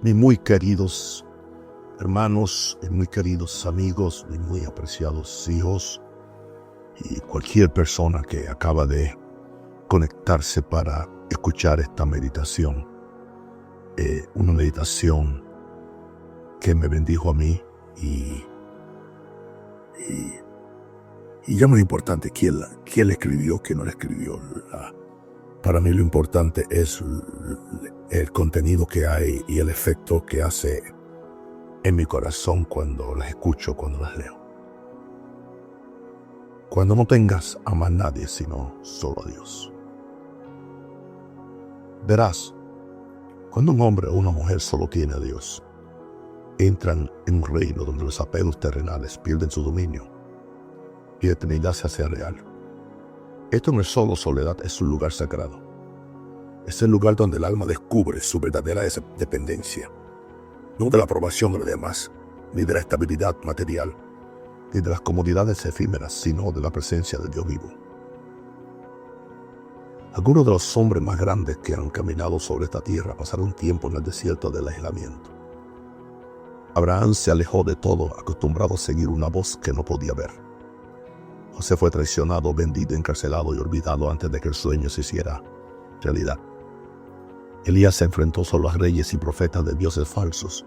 Mis muy queridos hermanos, mis muy queridos amigos, mis muy apreciados hijos y cualquier persona que acaba de conectarse para escuchar esta meditación. Una meditación que me bendijo a mí y ya no es importante quién la escribió, quién no la escribió. Para mí lo importante es el contenido que hay y el efecto que hace en mi corazón cuando las escucho, cuando las leo. Cuando no tengas a más nadie sino solo a Dios. Verás, cuando un hombre o una mujer solo tiene a Dios, entran en un reino donde los apegos terrenales pierden su dominio y la eternidad se hace real. Esto no es solo soledad, es un lugar sagrado. Es el lugar donde el alma descubre su verdadera dependencia, no de la aprobación de los demás, ni de la estabilidad material, ni de las comodidades efímeras, sino de la presencia de Dios vivo. Algunos de los hombres más grandes que han caminado sobre esta tierra pasaron tiempo en el desierto del aislamiento. Abraham se alejó de todo, acostumbrado a seguir una voz que no podía ver. José fue traicionado, vendido, encarcelado y olvidado antes de que el sueño se hiciera realidad. Elías se enfrentó solo a reyes y profetas de dioses falsos.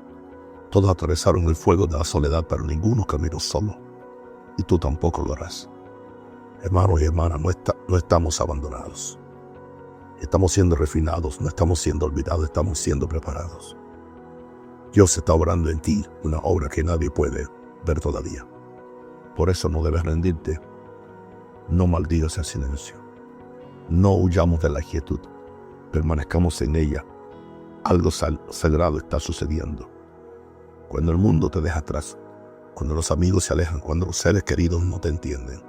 Todos atravesaron el fuego de la soledad, pero ninguno caminó solo. Y tú tampoco lo harás. Hermanos y hermanas, no estamos abandonados. Estamos siendo refinados, no estamos siendo olvidados, estamos siendo preparados. Dios está obrando en ti una obra que nadie puede ver todavía. Por eso no debes rendirte. No maldigas el silencio. No huyamos de la quietud. Permanezcamos en ella. Algo sagrado está sucediendo. Cuando el mundo te deja atrás, cuando los amigos se alejan, cuando los seres queridos no te entienden,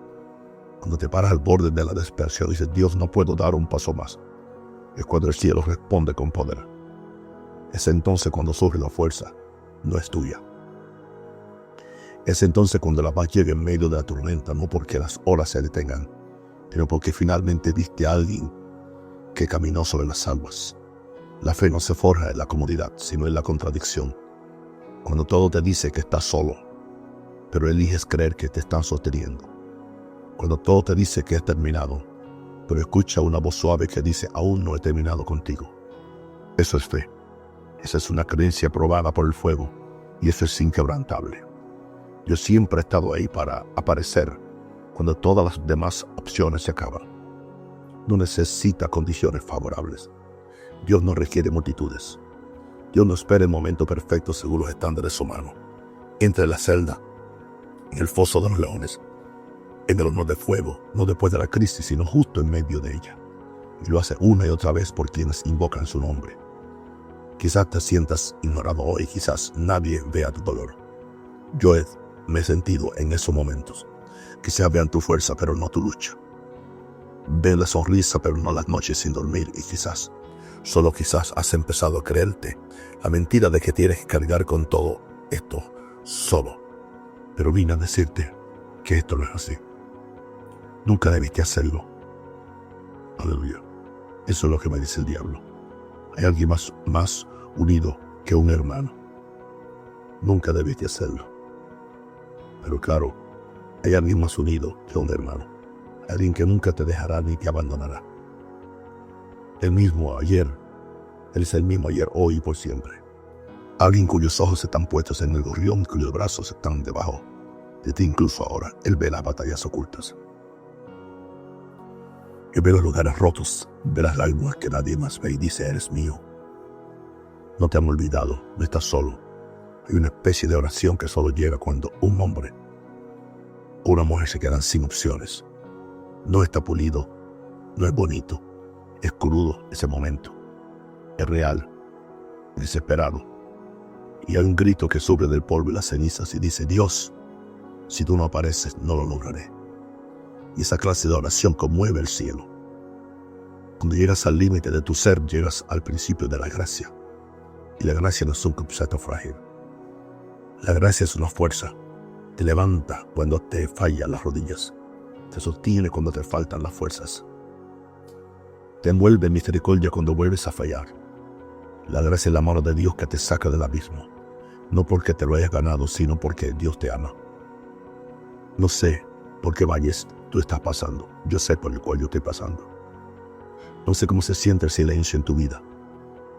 cuando te paras al borde de la desesperación y dices, Dios, no puedo dar un paso más, es cuando el cielo responde con poder. Es entonces cuando surge la fuerza, no es tuya. Es entonces cuando la paz llega en medio de la tormenta, no porque las olas se detengan, sino porque finalmente viste a alguien que caminó sobre las aguas. La fe no se forja en la comodidad, sino en la contradicción. Cuando todo te dice que estás solo, pero eliges creer que te están sosteniendo. Cuando todo te dice que es terminado, pero escucha una voz suave que dice, aún no he terminado contigo. Eso es fe. Esa es una creencia probada por el fuego, y eso es inquebrantable. Yo siempre he estado ahí para aparecer cuando todas las demás opciones se acaban. No necesita condiciones favorables. Dios no requiere multitudes. Dios no espera el momento perfecto según los estándares humanos. Entre la celda, en el foso de los leones, en el horno de fuego, no después de la crisis, sino justo en medio de ella. Y lo hace una y otra vez por quienes invocan su nombre. Quizás te sientas ignorado hoy, quizás nadie vea tu dolor. Yo me he sentido en esos momentos. Quizás vean tu fuerza, pero no tu lucha. Ven la sonrisa, pero no las noches sin dormir. Y quizás, solo quizás, has empezado a creerte la mentira de que tienes que cargar con todo esto solo. Pero vine a decirte que esto no es así. Nunca debiste hacerlo. Aleluya. Eso es lo que me dice el diablo. Hay alguien más unido que un hermano. Nunca debiste hacerlo. Pero claro, hay alguien más unido que un hermano. Alguien que nunca te dejará ni te abandonará. El mismo ayer. Él es el mismo ayer, hoy y por siempre. Alguien cuyos ojos están puestos en el gorrión, cuyos brazos están debajo de ti incluso ahora. Él ve las batallas ocultas. Él ve los lugares rotos, ve las lágrimas que nadie más ve y dice, eres mío. No te han olvidado, no estás solo. Hay una especie de oración que solo llega cuando un hombre o una mujer se quedan sin opciones. No está pulido, no es bonito, es crudo ese momento. Es real, es desesperado. Y hay un grito que sube del polvo y las cenizas y dice, Dios, si tú no apareces, no lo lograré. Y esa clase de oración conmueve el cielo. Cuando llegas al límite de tu ser, llegas al principio de la gracia. Y la gracia no es un concepto frágil. La gracia es una fuerza. Te levanta cuando te fallan las rodillas. Te sostiene cuando te faltan las fuerzas. Te envuelve en misericordia cuando vuelves a fallar. La gracia es la mano de Dios que te saca del abismo. No porque te lo hayas ganado, sino porque Dios te ama. No sé por qué valles tú estás pasando. Yo sé por el cual yo estoy pasando. No sé cómo se siente el silencio en tu vida.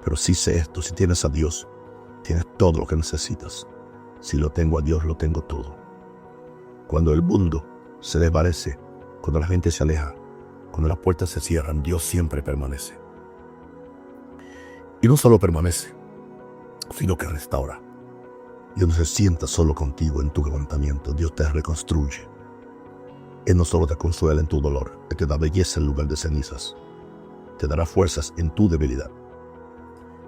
Pero sí sé esto, si tienes a Dios, tienes todo lo que necesitas. Si lo tengo a Dios, lo tengo todo. Cuando el mundo se desvanece, cuando la gente se aleja, cuando las puertas se cierran, Dios siempre permanece. Y no solo permanece, sino que restaura. Dios no se sienta solo contigo en tu quebrantamiento, Dios te reconstruye. Él no solo te consuela en tu dolor, Él te da belleza en lugar de cenizas. Te dará fuerzas en tu debilidad.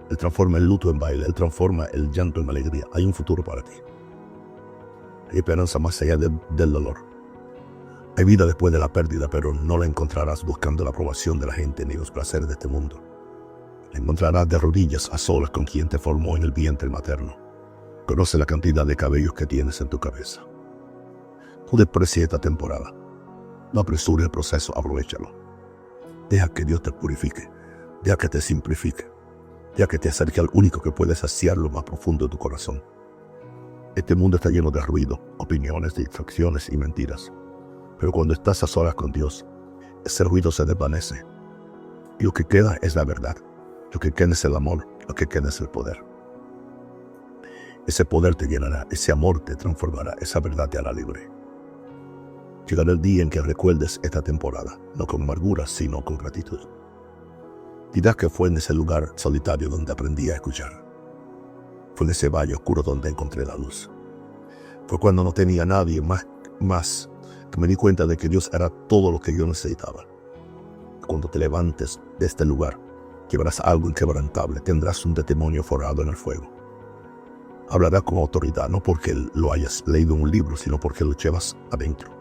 Él transforma el luto en baile, Él transforma el llanto en alegría. Hay un futuro para ti. Hay esperanza más allá del dolor. Hay vida después de la pérdida, pero no la encontrarás buscando la aprobación de la gente ni los placeres de este mundo. La encontrarás de rodillas a solas con quien te formó en el vientre materno. Conoce la cantidad de cabellos que tienes en tu cabeza. No desprecies esta temporada. No apresures el proceso, aprovéchalo. Deja que Dios te purifique. Deja que te simplifique. Deja que te acerque al único que puede saciar lo más profundo de tu corazón. Este mundo está lleno de ruido, opiniones, distracciones y mentiras. Pero cuando estás a solas con Dios, ese ruido se desvanece. Y lo que queda es la verdad. Lo que queda es el amor. Lo que queda es el poder. Ese poder te llenará. Ese amor te transformará. Esa verdad te hará libre. Llegará el día en que recuerdes esta temporada, no con amargura, sino con gratitud. Dirás que fue en ese lugar solitario donde aprendí a escuchar. Fue en ese valle oscuro donde encontré la luz. Fue cuando no tenía nadie más que me di cuenta de que Dios era todo lo que yo necesitaba. Cuando te levantes de este lugar, llevarás algo inquebrantable, tendrás un testimonio forjado en el fuego. Hablarás con autoridad, no porque lo hayas leído en un libro, sino porque lo llevas adentro.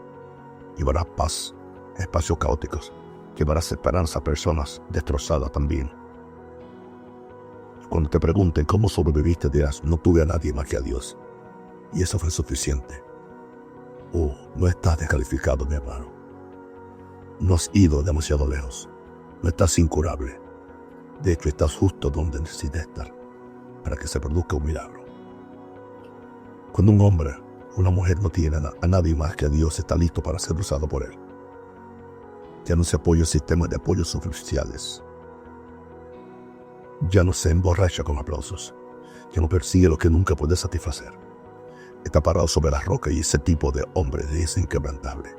Llevarás paz en espacios caóticos. Llevarás esperanza a personas destrozadas también. Cuando te pregunten cómo sobreviviste, dirás, no tuve a nadie más que a Dios. Y eso fue suficiente. No estás descalificado, mi hermano. No has ido demasiado lejos. No estás incurable. De hecho, estás justo donde necesitas estar para que se produzca un milagro. Cuando un hombre o una mujer no tiene a nadie más que a Dios, está listo para ser usado por Él. Ya no se apoya en sistemas de apoyo superficiales. Ya no se emborracha con aplausos. Ya no persigue lo que nunca puede satisfacer. Está parado sobre la roca y ese tipo de hombre es inquebrantable.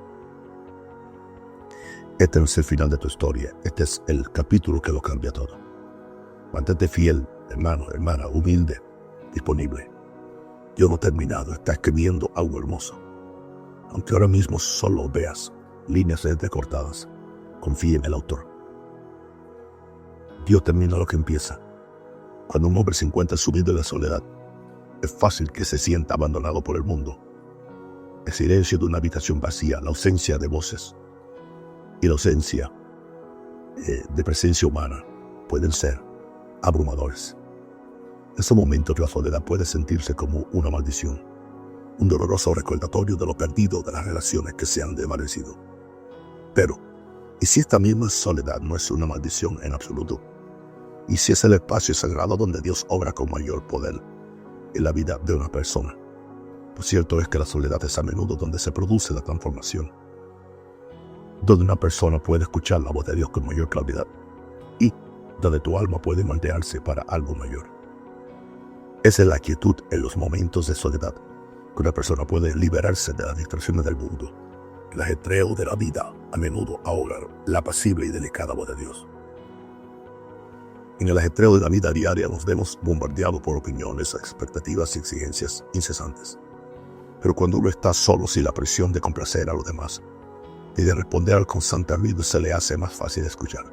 Este no es el final de tu historia. Este es el capítulo que lo cambia todo. Mantente fiel, hermano, hermana, humilde, disponible. Dios no ha terminado, está escribiendo algo hermoso. Aunque ahora mismo solo veas líneas entrecortadas, confía en el autor. Dios termina lo que empieza. Cuando un hombre se encuentra sumido en la soledad, es fácil que se sienta abandonado por el mundo. El silencio de una habitación vacía, la ausencia de voces y la ausencia de presencia humana pueden ser abrumadores. En esos momentos la soledad puede sentirse como una maldición, un doloroso recordatorio de lo perdido de las relaciones que se han desvanecido. Pero, ¿y si esta misma soledad no es una maldición en absoluto? ¿Y si es el espacio sagrado donde Dios obra con mayor poder en la vida de una persona? Lo cierto es que la soledad es a menudo donde se produce la transformación, donde una persona puede escuchar la voz de Dios con mayor claridad y donde tu alma puede moldearse para algo mayor. Esa es la quietud en los momentos de soledad, que una persona puede liberarse de las distracciones del mundo. El ajetreo de la vida a menudo ahoga la apacible y delicada voz de Dios. En el ajetreo de la vida diaria nos vemos bombardeados por opiniones, expectativas y exigencias incesantes. Pero cuando uno está solo sin la presión de complacer a los demás y de responder al constante ruido, se le hace más fácil escuchar,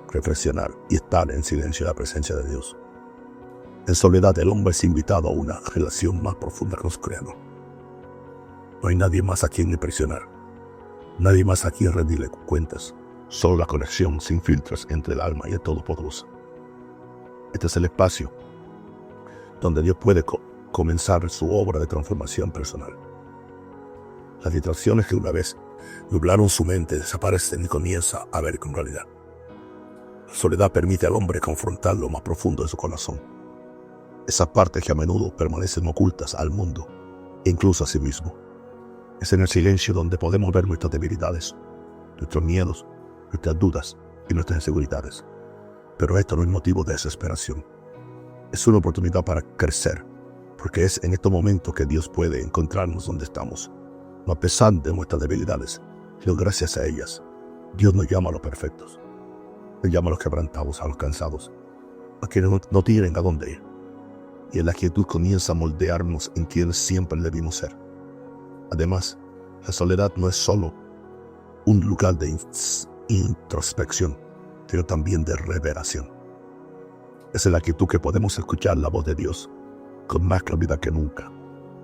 reflexionar y estar en silencio en la presencia de Dios. En soledad el hombre es invitado a una relación más profunda con su Creador. No hay nadie más a quien impresionar, nadie más a quien rendirle cuentas, solo la conexión sin filtros entre el alma y el Todopoderoso. Este es el espacio donde Dios puede comenzar su obra de transformación personal. Las distracciones que una vez nublaron su mente desaparecen y comienza a ver con realidad. La soledad permite al hombre confrontar lo más profundo de su corazón. Esas partes que a menudo permanecen ocultas al mundo, e incluso a sí mismo. Es en el silencio donde podemos ver nuestras debilidades, nuestros miedos, nuestras dudas y nuestras inseguridades. Pero esto no es motivo de desesperación. Es una oportunidad para crecer, porque es en estos momentos que Dios puede encontrarnos donde estamos, no a pesar de nuestras debilidades, sino gracias a ellas. Dios nos llama a los perfectos. Nos llama a los quebrantados, a los cansados, a quienes no tienen a dónde ir. Y en la quietud comienza a moldearnos en quienes siempre debimos ser. Además, la soledad no es solo un lugar de introspección, sino también de revelación. Es en la quietud que podemos escuchar la voz de Dios con más claridad que nunca.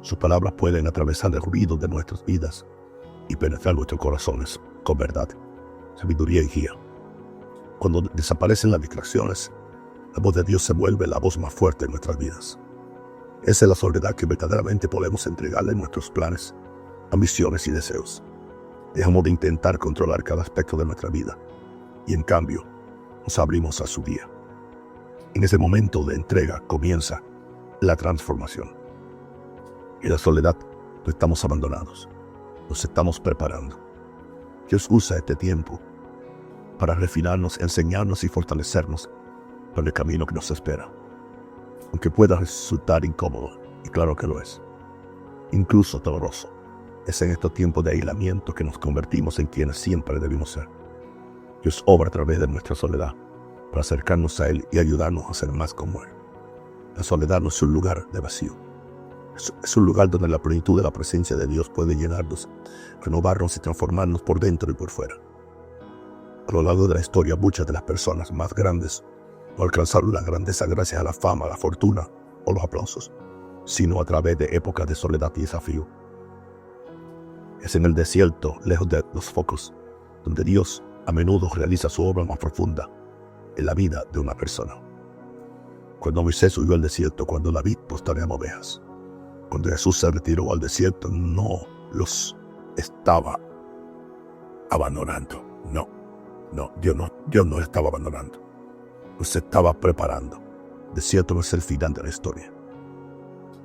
Sus palabras pueden atravesar el ruido de nuestras vidas y penetrar nuestros corazones con verdad, sabiduría y guía. Cuando desaparecen las distracciones, la voz de Dios se vuelve la voz más fuerte en nuestras vidas. Esa es la soledad que verdaderamente podemos entregarle nuestros planes, ambiciones y deseos. Dejamos de intentar controlar cada aspecto de nuestra vida y en cambio nos abrimos a su guía. En ese momento de entrega comienza la transformación. En la soledad no estamos abandonados, nos estamos preparando. Dios usa este tiempo para refinarnos, enseñarnos y fortalecernos para el camino que nos espera. Aunque pueda resultar incómodo, y claro que lo es, incluso doloroso, es en estos tiempos de aislamiento que nos convertimos en quienes siempre debimos ser. Dios obra a través de nuestra soledad para acercarnos a Él y ayudarnos a ser más como Él. La soledad no es un lugar de vacío. Es un lugar donde la plenitud de la presencia de Dios puede llenarnos, renovarnos y transformarnos por dentro y por fuera. A lo largo de la historia, muchas de las personas más grandes no alcanzaron la grandeza gracias a la fama, la fortuna o los aplausos, sino a través de épocas de soledad y desafío. Es en el desierto, lejos de los focos, donde Dios a menudo realiza su obra más profunda en la vida de una persona. Cuando Moisés huyó al desierto, cuando David pastoreaba ovejas, cuando Jesús se retiró al desierto, no los estaba abandonando. No, Dios no estaba abandonando. Los estaba preparando. El desierto no es el final de la historia.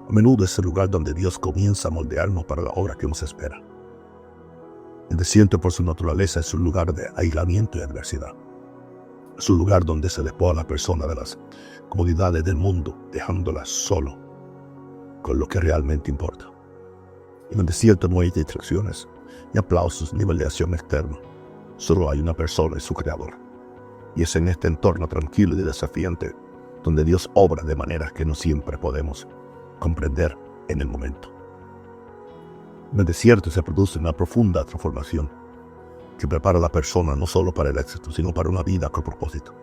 A menudo es el lugar donde Dios comienza a moldearnos para la obra que nos espera. El desierto por su naturaleza es un lugar de aislamiento y adversidad. Es un lugar donde se despoja a la persona de las comodidades del mundo, dejándola solo con lo que realmente importa. En el desierto no hay distracciones, ni aplausos, ni validación externa. Solo hay una persona y su creador. Y es en este entorno tranquilo y desafiante donde Dios obra de maneras que no siempre podemos comprender en el momento. En el desierto se produce una profunda transformación que prepara a la persona no solo para el éxito, sino para una vida con propósito.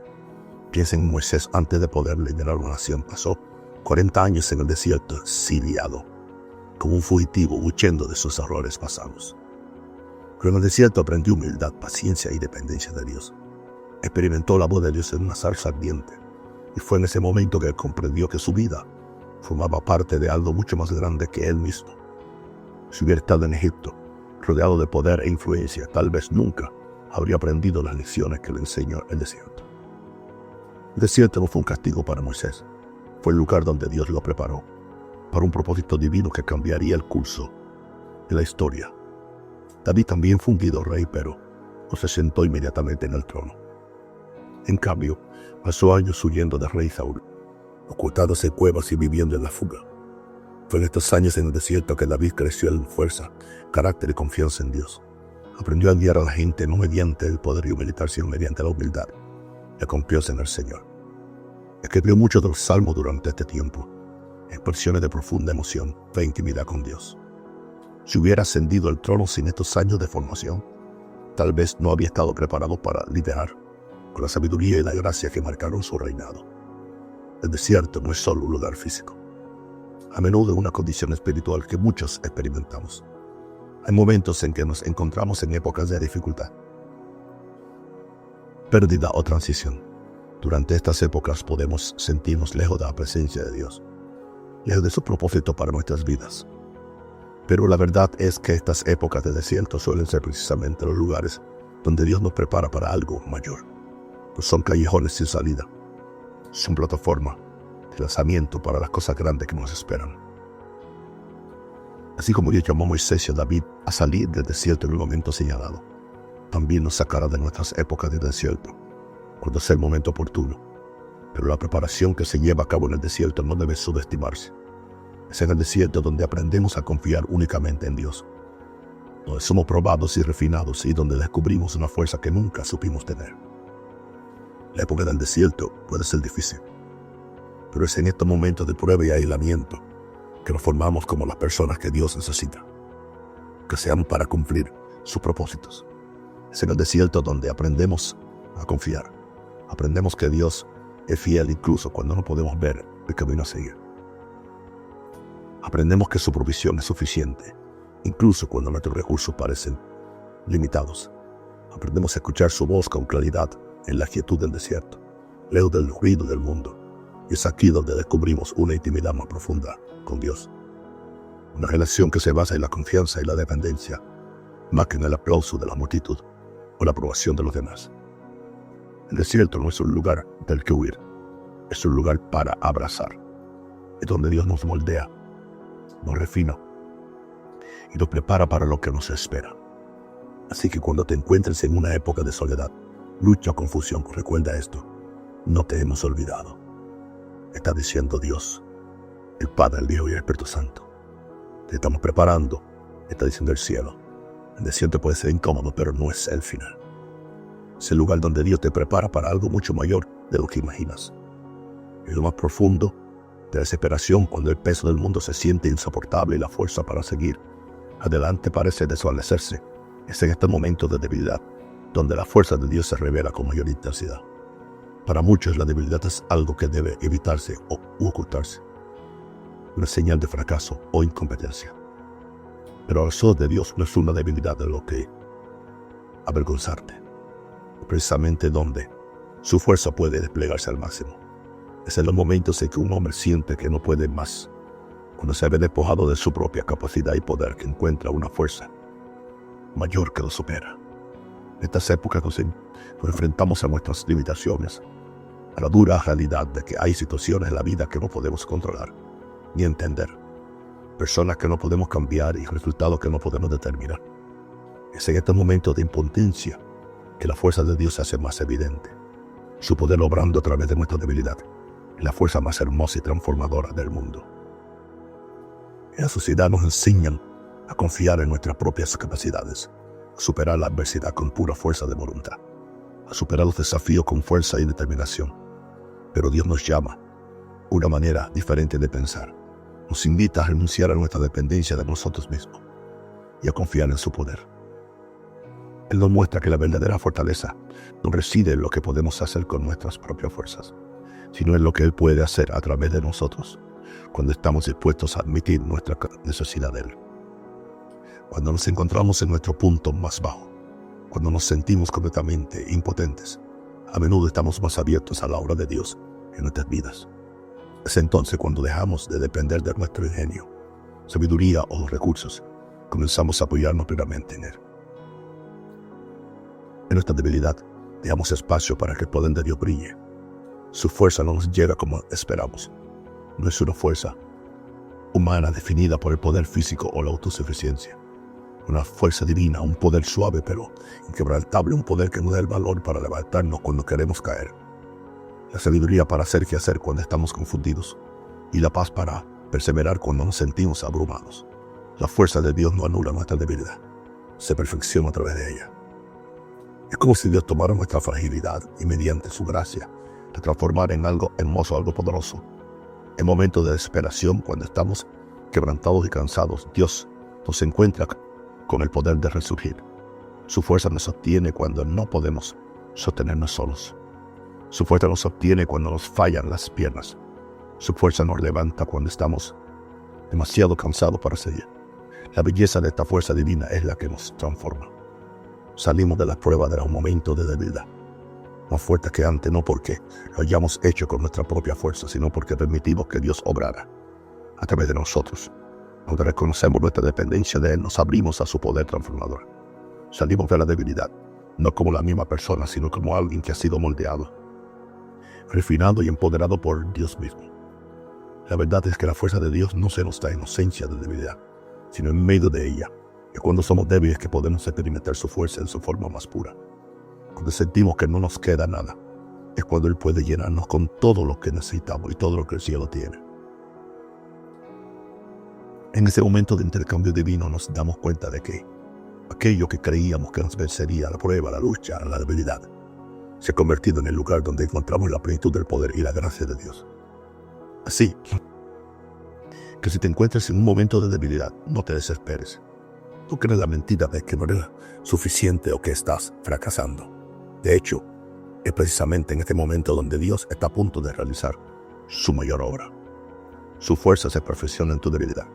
Piensa en Moisés. Antes de poder liderar una nación, pasó 40 años en el desierto, exiliado, como un fugitivo huyendo de sus errores pasados. Pero en el desierto aprendió humildad, paciencia y dependencia de Dios. Experimentó la voz de Dios en una zarza ardiente, y fue en ese momento que comprendió que su vida formaba parte de algo mucho más grande que él mismo. Si hubiera estado en Egipto, rodeado de poder e influencia, tal vez nunca habría aprendido las lecciones que le enseñó el desierto. El desierto no fue un castigo para Moisés, fue el lugar donde Dios lo preparó para un propósito divino que cambiaría el curso de la historia. David también fue ungido rey, pero no se sentó inmediatamente en el trono. En cambio, pasó años huyendo del rey Saúl, ocultándose en cuevas y viviendo en la fuga. Fue en estos años en el desierto que David creció en fuerza, carácter y confianza en Dios. Aprendió a guiar a la gente no mediante el poderío militar, sino mediante la humildad, la confianza en el Señor. Escribió muchos de los salmos durante este tiempo, expresiones de profunda emoción, fe e intimidad con Dios. Si hubiera ascendido al trono sin estos años de formación, tal vez no había estado preparado para liderar con la sabiduría y la gracia que marcaron su reinado. El desierto no es solo un lugar físico. A menudo es una condición espiritual que muchos experimentamos. Hay momentos en que nos encontramos en épocas de dificultad, pérdida o transición. Durante estas épocas podemos sentirnos lejos de la presencia de Dios, lejos de su propósito para nuestras vidas. Pero la verdad es que estas épocas de desierto suelen ser precisamente los lugares donde Dios nos prepara para algo mayor. Pues son callejones sin salida, son plataformas de el lanzamiento para las cosas grandes que nos esperan. Así como Dios llamó a Moisés y a David a salir del desierto en el momento señalado, también nos sacará de nuestras épocas de desierto, cuando sea el momento oportuno. Pero la preparación que se lleva a cabo en el desierto no debe subestimarse. Es en el desierto donde aprendemos a confiar únicamente en Dios, donde somos probados y refinados y donde descubrimos una fuerza que nunca supimos tener. La época del desierto puede ser difícil, pero es en estos momentos de prueba y aislamiento que nos formamos como las personas que Dios necesita, que seamos para cumplir sus propósitos. Es en el desierto donde aprendemos a confiar. Aprendemos que Dios es fiel incluso cuando no podemos ver el camino a seguir. Aprendemos que su provisión es suficiente, incluso cuando nuestros recursos parecen limitados. Aprendemos a escuchar su voz con claridad en la quietud del desierto, lejos del ruido del mundo. Y es aquí donde descubrimos una intimidad más profunda con Dios. Una relación que se basa en la confianza y la dependencia, más que en el aplauso de la multitud o la aprobación de los demás. El desierto no es un lugar del que huir, es un lugar para abrazar. Es donde Dios nos moldea, nos refina y nos prepara para lo que nos espera. Así que cuando te encuentres en una época de soledad, lucha o confusión, recuerda esto: no te hemos olvidado. Está diciendo Dios, el Padre, el Hijo y el Espíritu Santo. Te estamos preparando, está diciendo el cielo. El desierto puede ser incómodo, pero no es el final. Es el lugar donde Dios te prepara para algo mucho mayor de lo que imaginas. Es lo más profundo de desesperación, cuando el peso del mundo se siente insoportable y la fuerza para seguir adelante parece desvanecerse. Es en este momento de debilidad donde la fuerza de Dios se revela con mayor intensidad. Para muchos la debilidad es algo que debe evitarse u ocultarse, una señal de fracaso o incompetencia. Pero a los ojos de Dios no es una debilidad de lo que avergonzarte, precisamente donde su fuerza puede desplegarse al máximo. Es en los momentos en que un hombre siente que no puede más, cuando se ve despojado de su propia capacidad y poder, que encuentra una fuerza mayor que lo supera. En estas épocas nos enfrentamos a nuestras limitaciones, a la dura realidad de que hay situaciones en la vida que no podemos controlar ni entender, personas que no podemos cambiar y resultados que no podemos determinar. Es en estos momentos de impotencia que la fuerza de Dios se hace más evidente, su poder obrando a través de nuestra debilidad, es la fuerza más hermosa y transformadora del mundo. En la sociedad nos enseñan a confiar en nuestras propias capacidades, a superar la adversidad con pura fuerza de voluntad, a superar los desafíos con fuerza y determinación. Pero Dios nos llama a una manera diferente de pensar. Nos invita a renunciar a nuestra dependencia de nosotros mismos y a confiar en su poder. Él nos muestra que la verdadera fortaleza no reside en lo que podemos hacer con nuestras propias fuerzas, sino en lo que Él puede hacer a través de nosotros cuando estamos dispuestos a admitir nuestra necesidad de Él. Cuando nos encontramos en nuestro punto más bajo, cuando nos sentimos completamente impotentes, a menudo estamos más abiertos a la obra de Dios en nuestras vidas. Es entonces cuando dejamos de depender de nuestro ingenio, sabiduría o los recursos, comenzamos a apoyarnos plenamente en Él. En nuestra debilidad, dejamos espacio para que el poder de Dios brille. Su fuerza no nos llega como esperamos. No es una fuerza humana definida por el poder físico o la autosuficiencia. Una fuerza divina, un poder suave pero inquebrantable, un poder que nos da el valor para levantarnos cuando queremos caer. La sabiduría para hacer qué hacer cuando estamos confundidos y la paz para perseverar cuando nos sentimos abrumados. La fuerza de Dios no anula nuestra debilidad, se perfecciona a través de ella. Es como si Dios tomara nuestra fragilidad y mediante su gracia la transformara en algo hermoso, algo poderoso. En momentos de desesperación, cuando estamos quebrantados y cansados, Dios nos encuentra con el poder de resurgir. Su fuerza nos sostiene cuando no podemos sostenernos solos. Su fuerza nos sostiene cuando nos fallan las piernas. Su fuerza nos levanta cuando estamos demasiado cansados para seguir. La belleza de esta fuerza divina es la que nos transforma. Salimos de las pruebas de los momentos de debilidad, más fuertes que antes, no porque lo hayamos hecho con nuestra propia fuerza, sino porque permitimos que Dios obrara a través de nosotros. Cuando reconocemos nuestra dependencia de Él, nos abrimos a su poder transformador. Salimos de la debilidad, no como la misma persona, sino como alguien que ha sido moldeado, refinado y empoderado por Dios mismo. La verdad es que la fuerza de Dios no se nos da en ausencia de debilidad, sino en medio de ella. Es cuando somos débiles que podemos experimentar su fuerza en su forma más pura. Cuando sentimos que no nos queda nada, es cuando Él puede llenarnos con todo lo que necesitamos y todo lo que el cielo tiene. En ese momento de intercambio divino nos damos cuenta de que aquello que creíamos que nos vencería, la prueba, la lucha, la debilidad, se ha convertido en el lugar donde encontramos la plenitud del poder y la gracia de Dios. Así que si te encuentras en un momento de debilidad, no te desesperes. No crees la mentira de que no eres suficiente o que estás fracasando. De hecho, es precisamente en este momento donde Dios está a punto de realizar su mayor obra. Su fuerza se perfecciona en tu debilidad.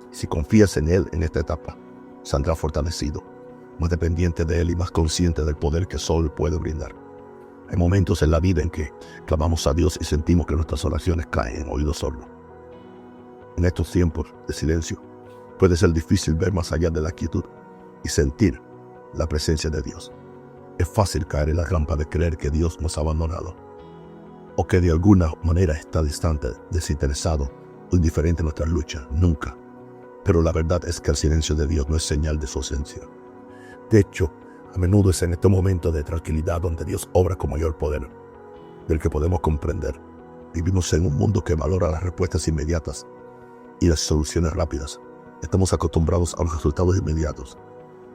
Si confías en Él en esta etapa, saldrás fortalecido, más dependiente de Él y más consciente del poder que solo Él puede brindar. Hay momentos en la vida en que clamamos a Dios y sentimos que nuestras oraciones caen en oídos sordos. En estos tiempos de silencio, puede ser difícil ver más allá de la quietud y sentir la presencia de Dios. Es fácil caer en la trampa de creer que Dios nos ha abandonado o que de alguna manera está distante, desinteresado o indiferente a nuestras luchas. Nunca. Pero la verdad es que el silencio de Dios no es señal de su ausencia. De hecho, a menudo es en este momento de tranquilidad donde Dios obra con mayor poder del que podemos comprender. Vivimos en un mundo que valora las respuestas inmediatas y las soluciones rápidas. Estamos acostumbrados a los resultados inmediatos,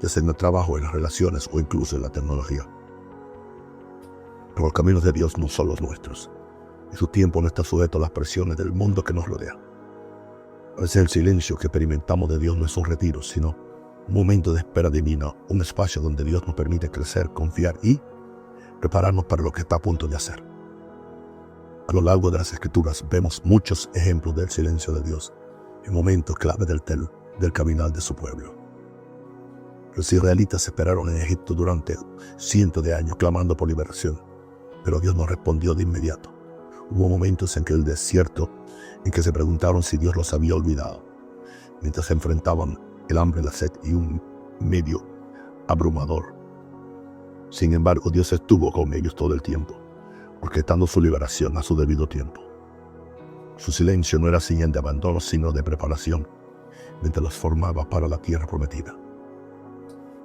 ya sea en el trabajo, en las relaciones o incluso en la tecnología. Pero los caminos de Dios no son los nuestros, y su tiempo no está sujeto a las presiones del mundo que nos rodea. A veces el silencio que experimentamos de Dios no es un retiro, sino un momento de espera divina, un espacio donde Dios nos permite crecer, confiar y prepararnos para lo que está a punto de hacer. A lo largo de las Escrituras vemos muchos ejemplos del silencio de Dios en momentos clave del caminar de su pueblo. Los israelitas esperaron en Egipto durante cientos de años clamando por liberación, pero Dios no respondió de inmediato. Hubo momentos en que el desierto, en que se preguntaron si Dios los había olvidado, mientras se enfrentaban el hambre, la sed y un medio abrumador. Sin embargo, Dios estuvo con ellos todo el tiempo, orquestando su liberación a su debido tiempo. Su silencio no era señal de abandono, sino de preparación, mientras los formaba para la tierra prometida.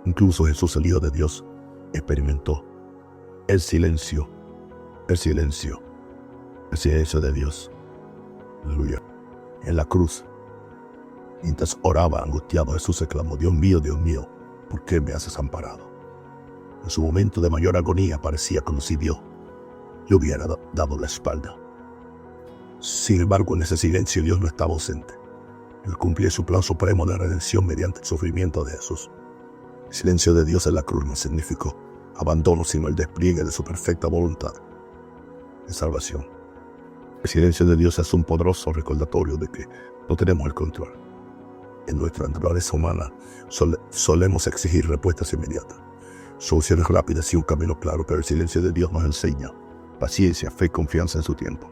Incluso Jesús, el Hijo de Dios, experimentó el silencio de Dios. Aleluya. En la cruz, mientras oraba angustiado, Jesús exclamó: Dios mío, ¿por qué me has desamparado? En su momento de mayor agonía parecía como si Dios le hubiera dado la espalda. Sin embargo, en ese silencio Dios no estaba ausente. Él cumplía su plan supremo de redención mediante el sufrimiento de Jesús. El silencio de Dios en la cruz no significó abandono, sino el despliegue de su perfecta voluntad de salvación. El silencio de Dios es un poderoso recordatorio de que no tenemos el control. En nuestra naturaleza humana solemos exigir respuestas inmediatas, soluciones rápidas y un camino claro, pero el silencio de Dios nos enseña paciencia, fe y confianza en su tiempo.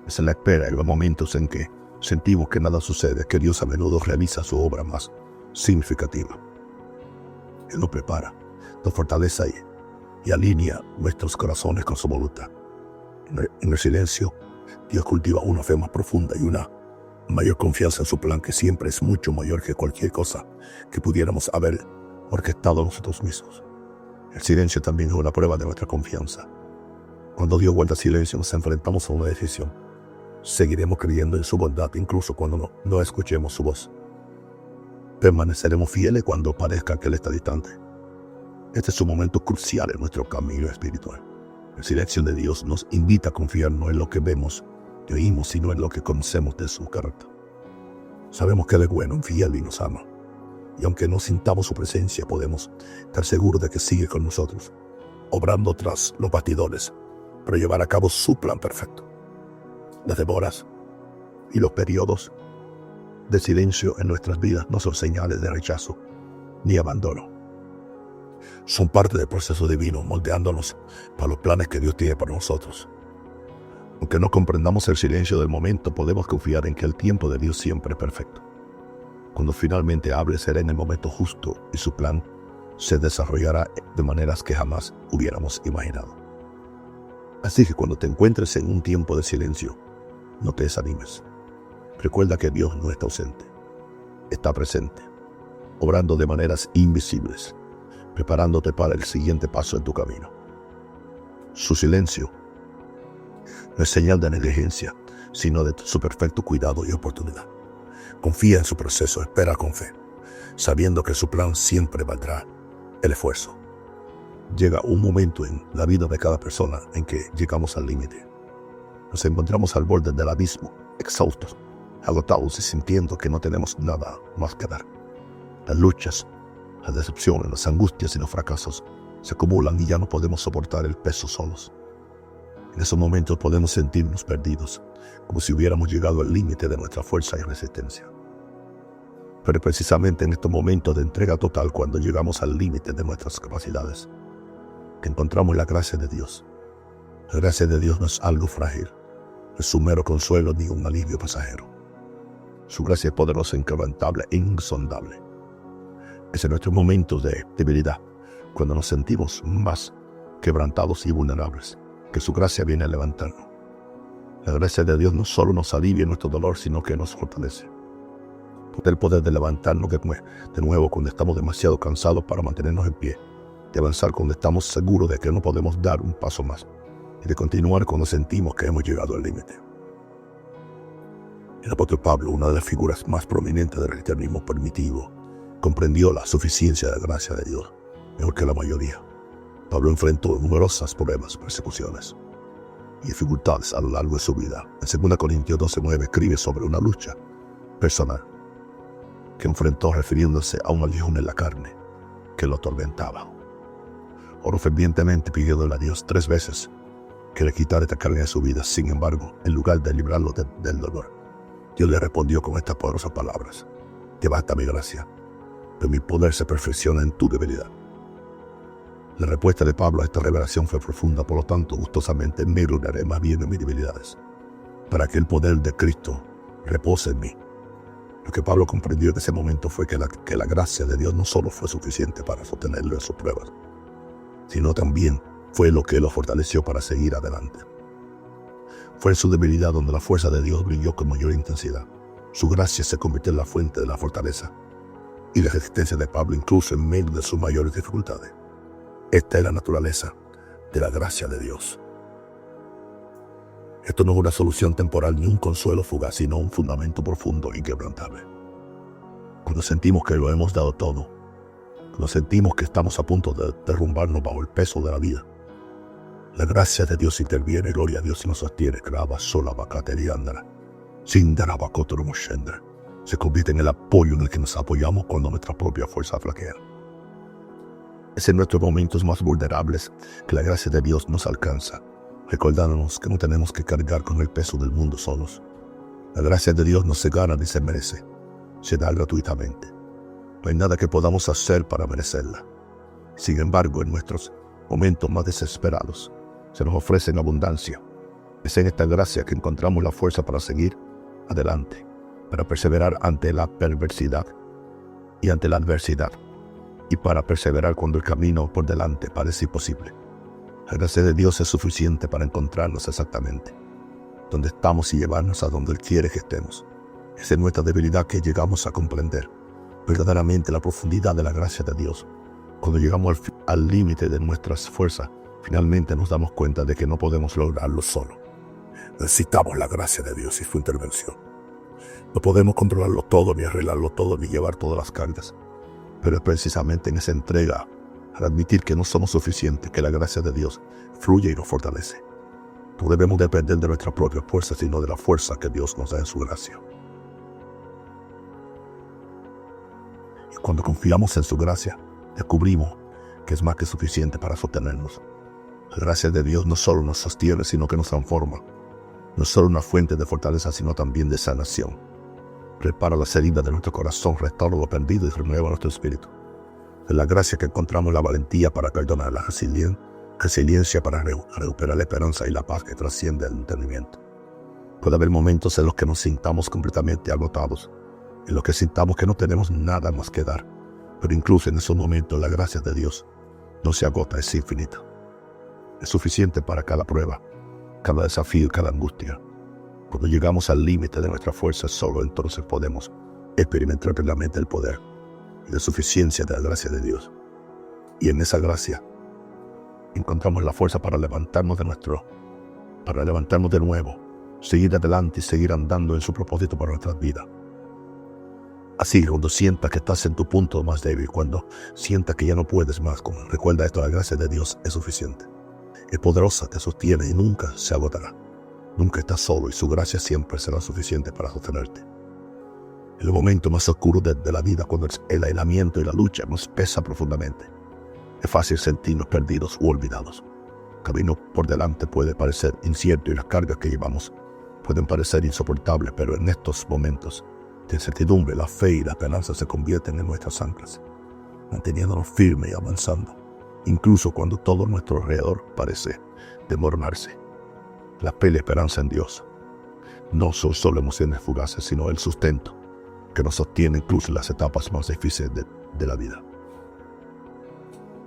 Es en la espera, en los momentos en que sentimos que nada sucede, que Dios a menudo realiza su obra más significativa. Él nos prepara, nos fortalece y alinea nuestros corazones con su voluntad. En el silencio, Dios cultiva una fe más profunda y una mayor confianza en su plan, que siempre es mucho mayor que cualquier cosa que pudiéramos haber orquestado nosotros mismos. El silencio también es una prueba de nuestra confianza. Cuando Dios guarda silencio, nos enfrentamos a una decisión. Seguiremos creyendo en su bondad incluso cuando no escuchemos su voz. Permaneceremos fieles cuando parezca que Él está distante. Este es un momento crucial en nuestro camino espiritual. El silencio de Dios nos invita a confiar no en lo que vemos y oímos, sino en lo que conocemos de su carácter. Sabemos que Él es bueno, fiel y nos ama. Y aunque no sintamos su presencia, podemos estar seguros de que sigue con nosotros, obrando tras los bastidores para llevar a cabo su plan perfecto. Las demoras y los periodos de silencio en nuestras vidas no son señales de rechazo ni abandono. Son parte del proceso divino, moldeándonos para los planes que Dios tiene para nosotros. Aunque no comprendamos el silencio del momento, podemos confiar en que el tiempo de Dios siempre es perfecto. Cuando finalmente hable, será en el momento justo y su plan se desarrollará de maneras que jamás hubiéramos imaginado. Así que cuando te encuentres en un tiempo de silencio, no te desanimes. Recuerda que Dios no está ausente, está presente, obrando de maneras invisibles, preparándote para el siguiente paso en tu camino. Su silencio no es señal de negligencia, sino de su perfecto cuidado y oportunidad. Confía en su proceso, espera con fe, sabiendo que su plan siempre valdrá el esfuerzo. Llega un momento en la vida de cada persona en que llegamos al límite. Nos encontramos al borde del abismo, exhaustos, agotados y sintiendo que no tenemos nada más que dar. Las luchas, las decepciones, las angustias y los fracasos se acumulan y ya no podemos soportar el peso solos. En esos momentos podemos sentirnos perdidos, como si hubiéramos llegado al límite de nuestra fuerza y resistencia. Pero precisamente en estos momentos de entrega total, cuando llegamos al límite de nuestras capacidades, que encontramos la gracia de Dios. La gracia de Dios no es algo frágil, no es un mero consuelo ni un alivio pasajero. Su gracia es poderosa, inquebrantable e insondable. Es en nuestros momentos de debilidad, cuando nos sentimos más quebrantados y vulnerables, que su gracia viene a levantarnos. La gracia de Dios no solo nos alivia nuestro dolor, sino que nos fortalece. El poder de levantarnos de nuevo cuando estamos demasiado cansados para mantenernos en pie, de avanzar cuando estamos seguros de que no podemos dar un paso más, y de continuar cuando sentimos que hemos llegado al límite. El apóstol Pablo, una de las figuras más prominentes del cristianismo primitivo, comprendió la suficiencia de la gracia de Dios, mejor que la mayoría. Pablo enfrentó numerosas pruebas, persecuciones y dificultades a lo largo de su vida. En 2 Corintios 12:9 escribe sobre una lucha personal que enfrentó refiriéndose a un aguijón en la carne que lo atormentaba. Oró fervientemente pidiéndole a Dios 3 veces que le quitara esta carga de su vida. Sin embargo, en lugar de librarlo del dolor, Dios le respondió con estas poderosas palabras: te basta mi gracia, pero mi poder se perfecciona en tu debilidad. La respuesta de Pablo a esta revelación fue profunda, por lo tanto, gustosamente me gloriaré más bien en mis debilidades, para que el poder de Cristo repose en mí. Lo que Pablo comprendió en ese momento fue que la gracia de Dios no solo fue suficiente para sostenerlo en sus pruebas, sino también fue lo que lo fortaleció para seguir adelante. Fue en su debilidad donde la fuerza de Dios brilló con mayor intensidad. Su gracia se convirtió en la fuente de la fortaleza y la resistencia de Pablo, incluso en medio de sus mayores dificultades. Esta es la naturaleza de la gracia de Dios. Esto no es una solución temporal ni un consuelo fugaz, sino un fundamento profundo e inquebrantable. Cuando sentimos que lo hemos dado todo, cuando sentimos que estamos a punto de derrumbarnos bajo el peso de la vida, la gracia de Dios interviene, gloria a Dios, y nos sostiene. Se convierte en el apoyo en el que nos apoyamos cuando nuestra propia fuerza flaquea. Es en nuestros momentos más vulnerables que la gracia de Dios nos alcanza, recordándonos que no tenemos que cargar con el peso del mundo solos. La gracia de Dios no se gana ni se merece, se da gratuitamente. No hay nada que podamos hacer para merecerla. Sin embargo, en nuestros momentos más desesperados, se nos ofrece en abundancia. Es en esta gracia que encontramos la fuerza para seguir adelante, para perseverar ante la perversidad y ante la adversidad, y para perseverar cuando el camino por delante parece imposible. La gracia de Dios es suficiente para encontrarnos exactamente donde estamos y llevarnos a donde Él quiere que estemos. Es en nuestra debilidad que llegamos a comprender verdaderamente la profundidad de la gracia de Dios. Cuando llegamos al límite de nuestras fuerzas, finalmente nos damos cuenta de que no podemos lograrlo solo. Necesitamos la gracia de Dios y su intervención. No podemos controlarlo todo, ni arreglarlo todo, ni llevar todas las cargas. Pero es precisamente en esa entrega, al admitir que no somos suficientes, que la gracia de Dios fluye y nos fortalece. No debemos depender de nuestra propia fuerza, sino de la fuerza que Dios nos da en su gracia. Y cuando confiamos en su gracia, descubrimos que es más que suficiente para sostenernos. La gracia de Dios no solo nos sostiene, sino que nos transforma. No es solo una fuente de fortaleza, sino también de sanación. Repara las heridas de nuestro corazón, restaura lo perdido y renueva nuestro espíritu. Es la gracia que encontramos la valentía para perdonar, la resiliencia para recuperar la esperanza y la paz que trasciende el entendimiento. Puede haber momentos en los que nos sintamos completamente agotados, en los que sintamos que no tenemos nada más que dar. Pero incluso en esos momentos la gracia de Dios no se agota, es infinita. Es suficiente para cada prueba, cada desafío y cada angustia. Cuando llegamos al límite de nuestra fuerza, solo entonces podemos experimentar plenamente el poder y la suficiencia de la gracia de Dios. Y en esa gracia encontramos la fuerza para levantarnos de nuevo, seguir adelante y seguir andando en su propósito para nuestras vidas. Así, cuando sientas que estás en tu punto más débil, cuando sientas que ya no puedes más, recuerda esto: la gracia de Dios es suficiente. Es poderosa, te sostiene y nunca se agotará. Nunca estás solo y su gracia siempre será suficiente para sostenerte. En el momento más oscuro de la vida, cuando el aislamiento y la lucha nos pesa profundamente, es fácil sentirnos perdidos u olvidados. El camino por delante puede parecer incierto y las cargas que llevamos pueden parecer insoportables, pero en estos momentos de incertidumbre, la fe y la esperanza se convierten en nuestras anclas, manteniéndonos firmes y avanzando, incluso cuando todo nuestro alrededor parece desmoronarse. La fe y la esperanza en Dios no son solo emociones fugaces, sino el sustento que nos sostiene incluso en las etapas más difíciles de la vida.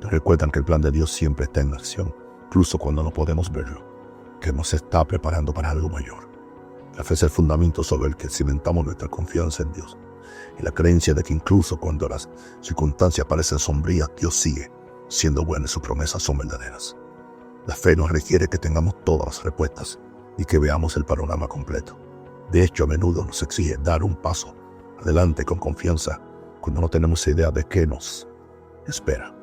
Nos recuerdan que el plan de Dios siempre está en acción, incluso cuando no podemos verlo, que nos está preparando para algo mayor. La fe es el fundamento sobre el que cimentamos nuestra confianza en Dios, y la creencia de que incluso cuando las circunstancias parecen sombrías, Dios sigue siendo bueno y sus promesas son verdaderas. La fe nos requiere que tengamos todas las respuestas y que veamos el panorama completo. De hecho, a menudo nos exige dar un paso adelante con confianza cuando no tenemos idea de qué nos espera.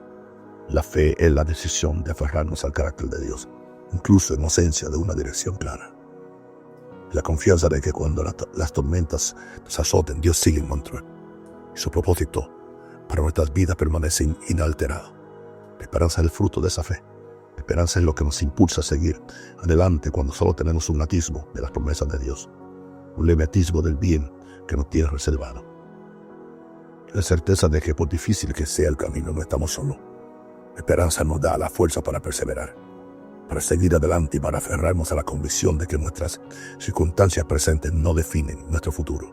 La fe es la decisión de aferrarnos al carácter de Dios, incluso en ausencia de una dirección clara. La confianza de que cuando las tormentas nos azoten, Dios sigue en control y su propósito para nuestras vidas permanece inalterado. La esperanza es el fruto de esa fe. La esperanza es lo que nos impulsa a seguir adelante cuando solo tenemos un atisbo de las promesas de Dios, un leve atisbo del bien que nos tiene reservado. La certeza de que por difícil que sea el camino, no estamos solos. La esperanza nos da la fuerza para perseverar, para seguir adelante y para aferrarnos a la convicción de que nuestras circunstancias presentes no definen nuestro futuro.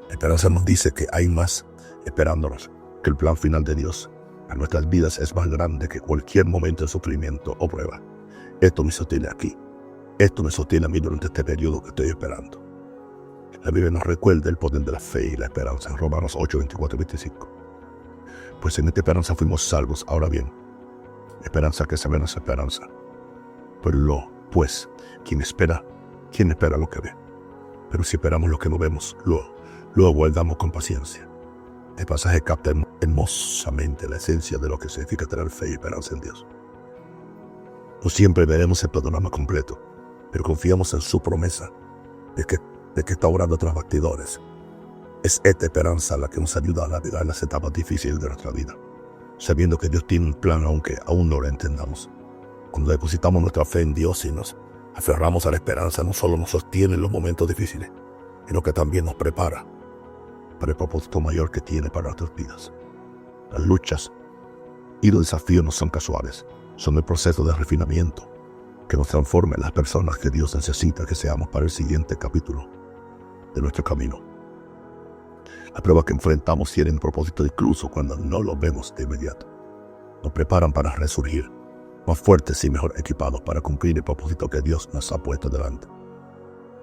La esperanza nos dice que hay más esperándonos, que el plan final de Dios a nuestras vidas es más grande que cualquier momento de sufrimiento o prueba. Esto me sostiene aquí. Esto me sostiene a mí durante este periodo que estoy esperando. La Biblia nos recuerda el poder de la fe y la esperanza en Romanos 8, 24 y 25. Pues en esta esperanza fuimos salvos. Ahora bien, esperanza que se ve no es esperanza. Pues, ¿quién espera lo que ve? Pero si esperamos lo que no vemos, lo aguardamos con paciencia. Este pasaje capta hermosamente la esencia de lo que significa tener fe y esperanza en Dios. No siempre veremos el panorama completo, pero confiamos en su promesa de que está obrando tras bastidores. Es esta esperanza la que nos ayuda a navegar las etapas difíciles de nuestra vida, sabiendo que Dios tiene un plan aunque aún no lo entendamos. Cuando depositamos nuestra fe en Dios y nos aferramos a la esperanza, no solo nos sostiene en los momentos difíciles, sino que también nos prepara para el propósito mayor que tiene para nuestras vidas. Las luchas y los desafíos no son casuales, son el proceso de refinamiento que nos transforma en las personas que Dios necesita que seamos para el siguiente capítulo de nuestro camino. Las pruebas que enfrentamos tienen propósito incluso cuando no lo vemos de inmediato. Nos preparan para resurgir, más fuertes y mejor equipados para cumplir el propósito que Dios nos ha puesto delante.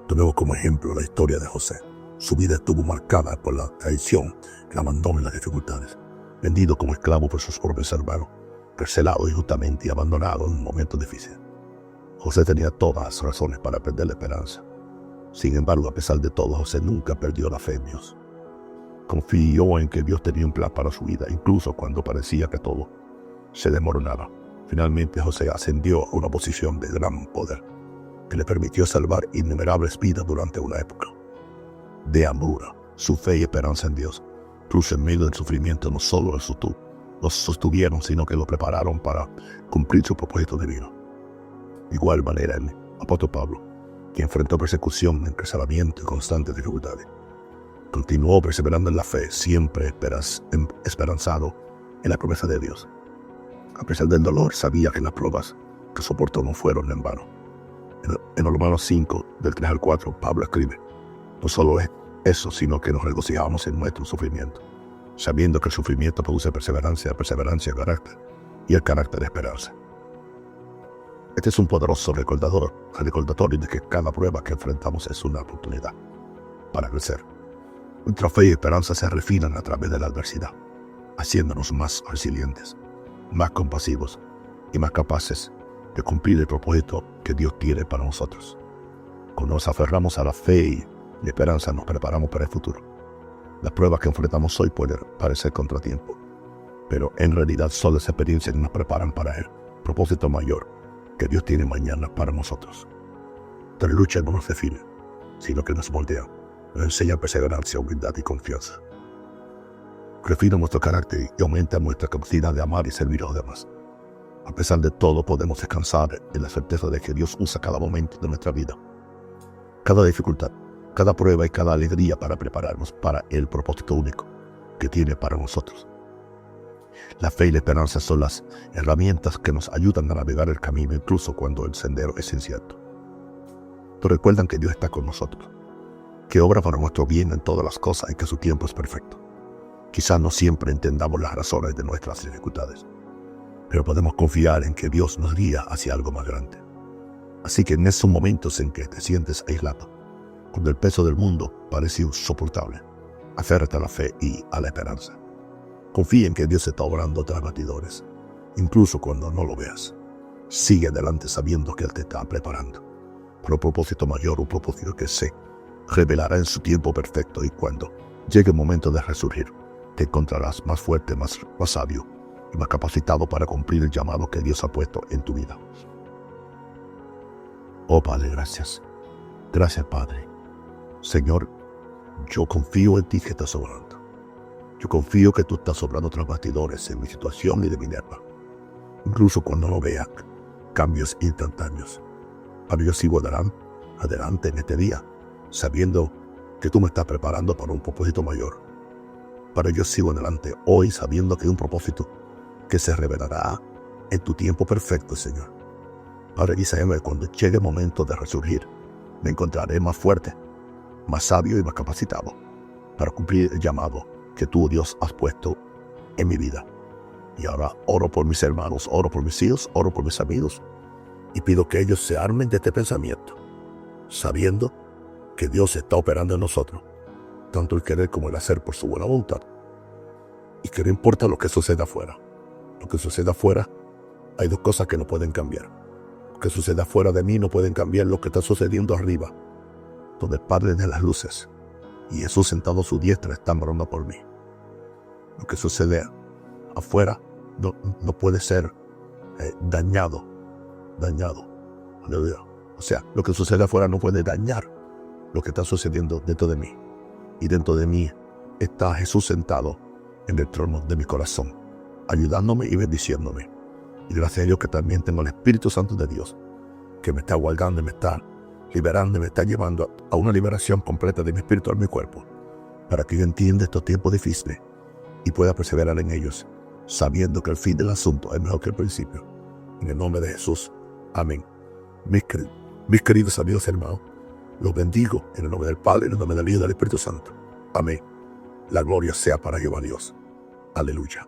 Tomemos como ejemplo la historia de José. Su vida estuvo marcada por la traición, el abandono y las dificultades. Vendido como esclavo por sus propios hermanos, encarcelado injustamente y abandonado en un momento difícil. José tenía todas las razones para perder la esperanza. Sin embargo, a pesar de todo, José nunca perdió la fe en Dios. Confió en que Dios tenía un plan para su vida, incluso cuando parecía que todo se desmoronaba. Finalmente, José ascendió a una posición de gran poder, que le permitió salvar innumerables vidas durante una época de hambruna. Su fe y esperanza en Dios, incluso en medio del sufrimiento, no solo lo sostuvieron, sino que lo prepararon para cumplir su propósito divino. De igual manera, el apóstol Pablo, que enfrentó persecución, encarcelamiento y constantes dificultades, continuó perseverando en la fe, siempre esperanzado en la promesa de Dios. A pesar del dolor, sabía que las pruebas que soportó no fueron en vano. En Romanos 5, del 3 al 4, Pablo escribe: no solo es eso, sino que nos regocijamos en nuestro sufrimiento, sabiendo que el sufrimiento produce perseverancia, perseverancia carácter, y el carácter esperanza. Este es un poderoso recordatorio de que cada prueba que enfrentamos es una oportunidad para crecer. Nuestra fe y esperanza se refinan a través de la adversidad, haciéndonos más resilientes, más compasivos y más capaces de cumplir el propósito que Dios tiene para nosotros. Cuando nos aferramos a la fe y la esperanza, nos preparamos para el futuro. Las pruebas que enfrentamos hoy pueden parecer contratiempo, pero en realidad son las experiencias que nos preparan para el propósito mayor que Dios tiene mañana para nosotros. La lucha no nos define, sino que nos moldea, nos enseña perseverancia, humildad y confianza. Refina nuestro carácter y aumenta nuestra capacidad de amar y servir a los demás. A pesar de todo, podemos descansar en la certeza de que Dios usa cada momento de nuestra vida, cada dificultad, cada prueba y cada alegría para prepararnos para el propósito único que tiene para nosotros. La fe y la esperanza son las herramientas que nos ayudan a navegar el camino, incluso cuando el sendero es incierto. Nos recuerdan que Dios está con nosotros, que obra para nuestro bien en todas las cosas y que su tiempo es perfecto. Quizás no siempre entendamos las razones de nuestras dificultades, pero podemos confiar en que Dios nos guía hacia algo más grande. Así que en esos momentos en que te sientes aislado, cuando el peso del mundo parece insoportable, aférrate a la fe y a la esperanza. Confía en que Dios está obrando tras bastidores, incluso cuando no lo veas. Sigue adelante sabiendo que Él te está preparando para un propósito mayor, un propósito que se revelará en su tiempo perfecto, y cuando llegue el momento de resurgir, te encontrarás más fuerte, más sabio y más capacitado para cumplir el llamado que Dios ha puesto en tu vida. Oh Padre, gracias. Gracias, Padre. Señor, yo confío en ti que estás obrando. Yo confío que tú estás obrando tras bastidores en mi situación y de mi nerva. Incluso cuando no vea cambios instantáneos. Pero yo sigo adelante en este día, sabiendo que tú me estás preparando para un propósito mayor. Pero yo sigo adelante hoy sabiendo que hay un propósito que se revelará en tu tiempo perfecto, Señor. Padre, guíame cuando llegue el momento de resurgir. Me encontraré más fuerte, más sabio y más capacitado para cumplir el llamado que tú, Dios, has puesto en mi vida. Y ahora oro por mis hermanos, oro por mis hijos, oro por mis amigos, y pido que ellos se armen de este pensamiento, sabiendo que Dios está operando en nosotros, tanto el querer como el hacer por su buena voluntad, y que no importa lo que suceda afuera. Lo que suceda afuera, hay dos cosas que no pueden cambiar. Lo que suceda afuera de mí no pueden cambiar lo que está sucediendo arriba, donde el Padre de las luces y Jesús sentado a su diestra están orando por mí. Lo que sucede afuera no puede ser dañado. Aleluya. O sea, lo que sucede afuera no puede dañar lo que está sucediendo dentro de mí. Y dentro de mí está Jesús sentado en el trono de mi corazón, ayudándome y bendiciéndome. Y gracias a Dios que también tengo el Espíritu Santo de Dios, que me está guardando y me está liberando y me está llevando a una liberación completa de mi espíritu a mi cuerpo, para que yo entienda estos tiempos difíciles y pueda perseverar en ellos, sabiendo que el fin del asunto es mejor que el principio. En el nombre de Jesús. Amén. Mis queridos amigos y hermanos, los bendigo en el nombre del Padre, en el nombre del Hijo y del Espíritu Santo. Amén. La gloria sea para Jehová Dios. Aleluya.